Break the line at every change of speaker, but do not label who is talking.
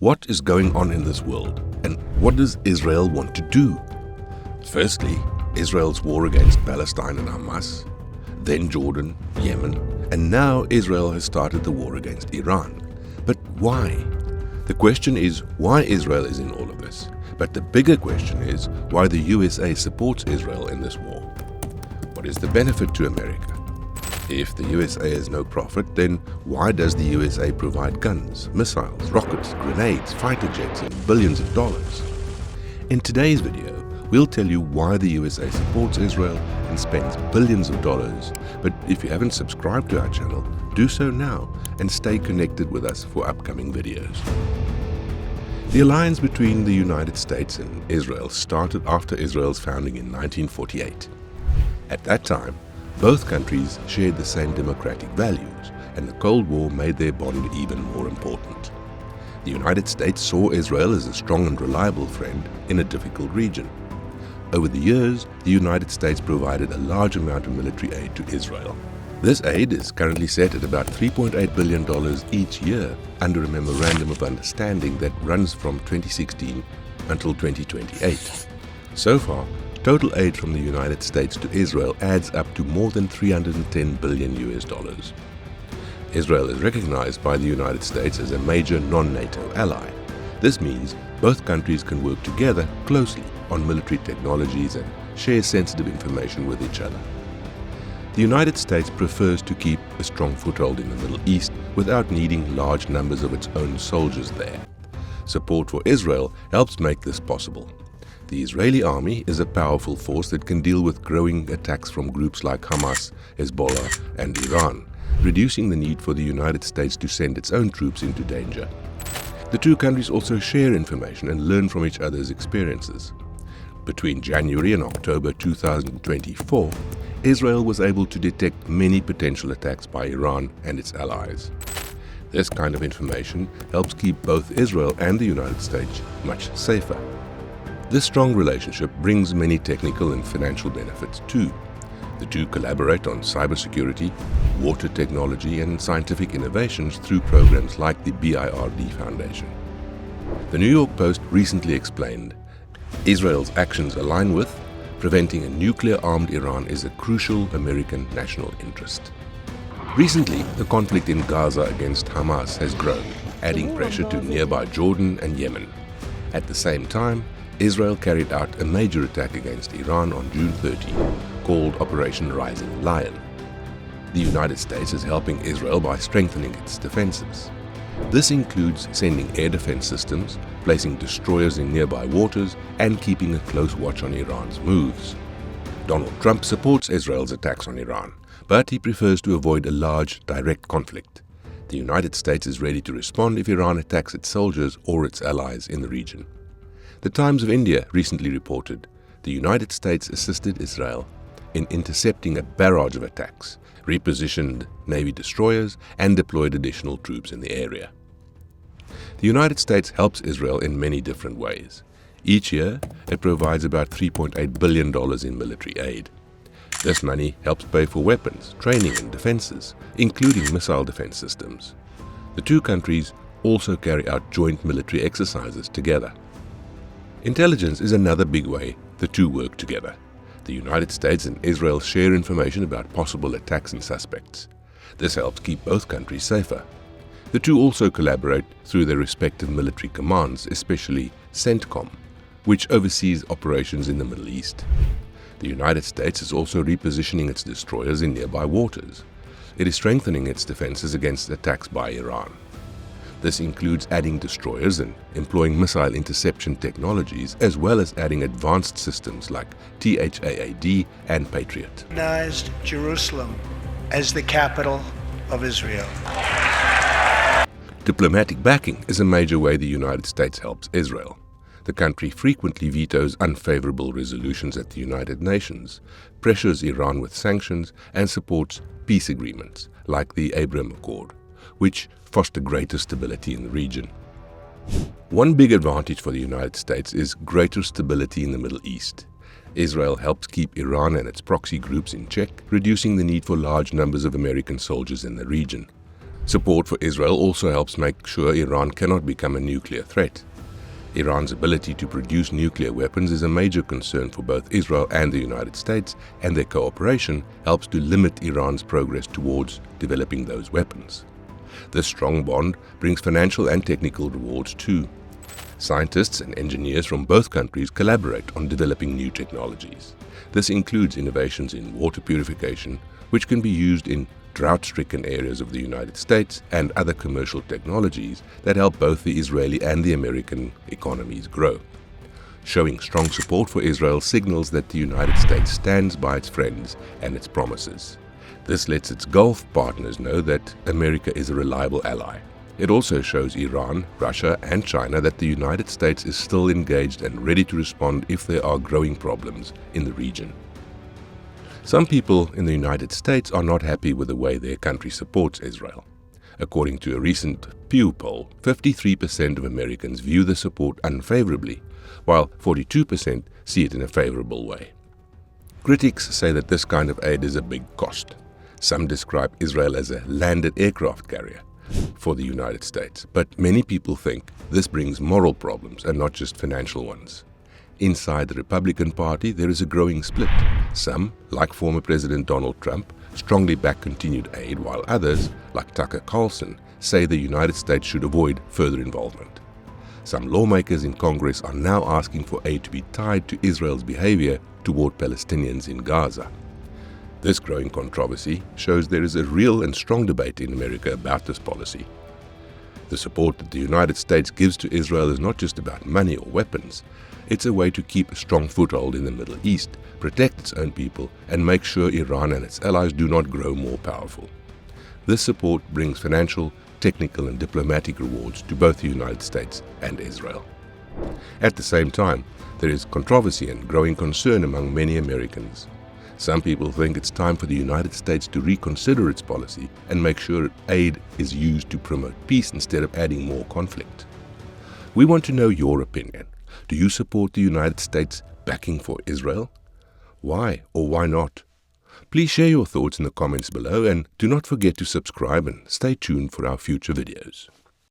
What is going on in this world, and what does Israel want to do? Firstly, Israel's war against Palestine and Hamas, then Jordan, Yemen, and now Israel has started the war against Iran. But why? The question is why Israel is in all of this. But the bigger question is why the USA supports Israel in this war. What is the benefit to America? If the USA has no profit, then why does the USA provide guns, missiles, rockets, grenades, fighter jets, and billions of dollars? In today's video, we'll tell you why the USA supports Israel and spends billions of dollars. But if you haven't subscribed to our channel, do so now and stay connected with us for upcoming videos. The alliance between the United States and Israel started after Israel's founding in 1948. At that time, both countries shared the same democratic values, and the Cold War made their bond even more important. The United States saw Israel as a strong and reliable friend in a difficult region. Over the years, the United States provided a large amount of military aid to Israel. This aid is currently set at about $3.8 billion each year under a Memorandum of Understanding that runs from 2016 until 2028. So far, total aid from the United States to Israel adds up to more than $310 billion. Israel is recognized by the United States as a major non-NATO ally. This means both countries can work together closely on military technologies and share sensitive information with each other. The United States prefers to keep a strong foothold in the Middle East without needing large numbers of its own soldiers there. Support for Israel helps make this possible. The Israeli army is a powerful force that can deal with growing attacks from groups like Hamas, Hezbollah, and Iran, reducing the need for the United States to send its own troops into danger. The two countries also share information and learn from each other's experiences. Between January and October 2024, Israel was able to detect many potential attacks by Iran and its allies. This kind of information helps keep both Israel and the United States much safer. This strong relationship brings many technical and financial benefits too. The two collaborate on cybersecurity, water technology, and scientific innovations through programs like the BIRD Foundation. The New York Post recently explained, Israel's actions align with preventing a nuclear-armed Iran is a crucial American national interest. Recently, the conflict in Gaza against Hamas has grown, adding pressure to nearby Jordan and Yemen. At the same time, Israel carried out a major attack against Iran on June 30, called Operation Rising Lion. The United States is helping Israel by strengthening its defenses. This includes sending air defense systems, placing destroyers in nearby waters, and keeping a close watch on Iran's moves. Donald Trump supports Israel's attacks on Iran, but he prefers to avoid a large, direct conflict. The United States is ready to respond if Iran attacks its soldiers or its allies in the region. The Times of India recently reported the United States assisted Israel in intercepting a barrage of attacks, repositioned Navy destroyers, and deployed additional troops in the area. The United States helps Israel in many different ways. Each year, it provides about $3.8 billion in military aid. This money helps pay for weapons, training, and defenses, including missile defense systems. The two countries also carry out joint military exercises together. Intelligence is another big way the two work together. The United States and Israel share information about possible attacks and suspects. This helps keep both countries safer. The two also collaborate through their respective military commands, especially CENTCOM, which oversees operations in the Middle East. The United States is also repositioning its destroyers in nearby waters. It is strengthening its defenses against attacks by Iran. This includes adding destroyers and employing missile interception technologies, as well as adding advanced systems like THAAD and Patriot.
Recognized Jerusalem as the capital of Israel.
Diplomatic backing is a major way the United States helps Israel. The country frequently vetoes unfavorable resolutions at the United Nations, pressures Iran with sanctions, and supports peace agreements like the Abraham Accord, which foster greater stability in the region. One big advantage for the United States is greater stability in the Middle East. Israel helps keep Iran and its proxy groups in check, reducing the need for large numbers of American soldiers in the region. Support for Israel also helps make sure Iran cannot become a nuclear threat. Iran's ability to produce nuclear weapons is a major concern for both Israel and the United States, and their cooperation helps to limit Iran's progress towards developing those weapons. This strong bond brings financial and technical rewards too. Scientists and engineers from both countries collaborate on developing new technologies. This includes innovations in water purification, which can be used in drought-stricken areas of the United States, and other commercial technologies that help both the Israeli and the American economies grow. Showing strong support for Israel signals that the United States stands by its friends and its promises. This lets its Gulf partners know that America is a reliable ally. It also shows Iran, Russia, and China that the United States is still engaged and ready to respond if there are growing problems in the region. Some people in the United States are not happy with the way their country supports Israel. According to a recent Pew poll, 53% of Americans view the support unfavorably, while 42% see it in a favorable way. Critics say that this kind of aid is a big cost. Some describe Israel as a landed aircraft carrier for the United States, but many people think this brings moral problems and not just financial ones. Inside the Republican Party, there is a growing split. Some, like former President Donald Trump, strongly back continued aid, while others, like Tucker Carlson, say the United States should avoid further involvement. Some lawmakers in Congress are now asking for aid to be tied to Israel's behavior toward Palestinians in Gaza. This growing controversy shows there is a real and strong debate in America about this policy. The support that the United States gives to Israel is not just about money or weapons. It's a way to keep a strong foothold in the Middle East, protect its own people, and make sure Iran and its allies do not grow more powerful. This support brings financial, technical, and diplomatic rewards to both the United States and Israel. At the same time, there is controversy and growing concern among many Americans. Some people think it's time for the United States to reconsider its policy and make sure aid is used to promote peace instead of adding more conflict. We want to know your opinion. Do you support the United States backing for Israel? Why or why not? Please share your thoughts in the comments below, and do not forget to subscribe and stay tuned for our future videos.